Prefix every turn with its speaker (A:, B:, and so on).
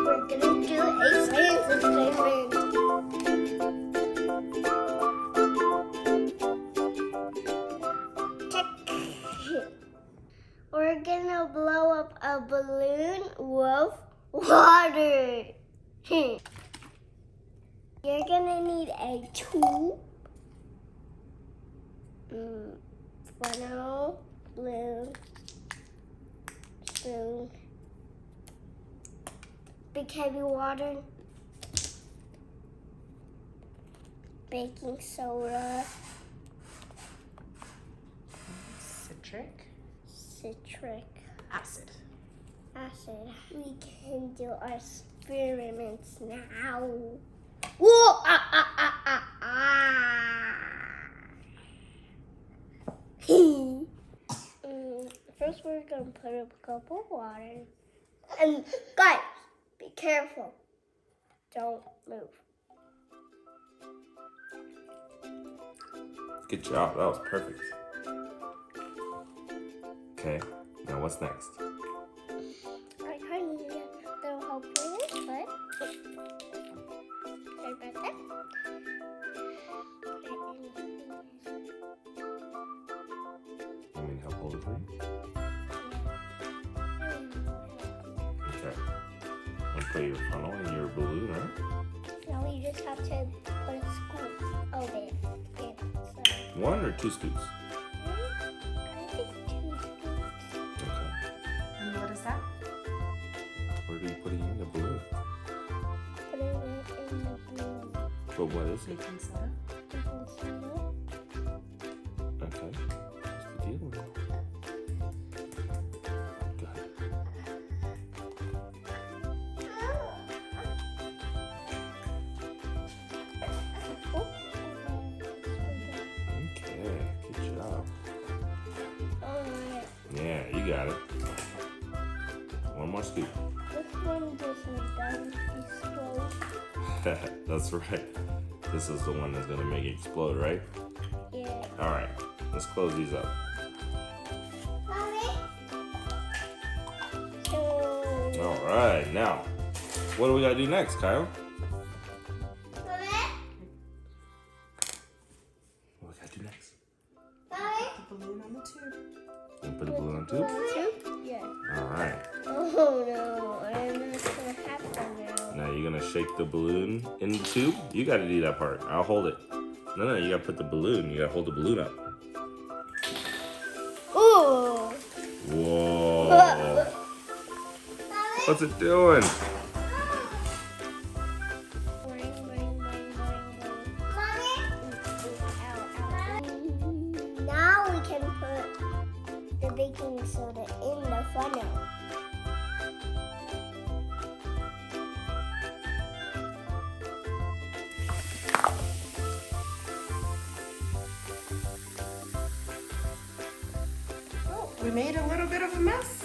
A: We're gonna do a science experiment. Check. We're gonna blow up a balloon with water. You're gonna need a tube, funnel, balloon, spoon, big heavy water, baking soda, citric
B: acid.
A: We can do our experiments now. Whoa! First, we're gonna put up a cup of water. And guys, be careful. Don't move.
C: Good job. That was perfect. Okay. Now what's next?
A: I kind of need a little help with this, but sorry about that.
C: You mean help hold it for you? Okay. And put your funnel and your balloon, right?
A: Now we just have to put a scoop of it in. So.
C: 1 or 2 scoops?
A: I think 2 scoops.
C: Okay.
B: And what is that?
C: Where do you put it in the balloon?
A: Put it in the balloon.
C: But what is it?
B: Baking soda.
A: Baking soda.
C: Okay. What's the deal? Go ahead. Okay. Good job.
A: Oh,
C: Yeah, you got it. 1 more scoop.
A: this one doesn't explode.
C: That's right. This is the one that's gonna make it explode, right?
A: Yeah.
C: All right. Let's close these up.
A: Mommy? So,
C: All right. Now, what do we gotta do next, Kaio?
A: Mommy?
C: What we gotta do next?
A: Mommy?
B: The balloon on the tube.
C: You put a balloon on tube?
A: Tube? Yeah.
C: All right.
A: Oh no, I don't know what's gonna happen now.
C: Now you're gonna shake the balloon in the tube. You gotta do that part. I'll hold it. No, you gotta put the balloon. You gotta hold the balloon up.
A: Ooh.
C: Whoa. What's it doing?
A: Now we can put the baking soda in the funnel.
B: We made a little bit of a mess.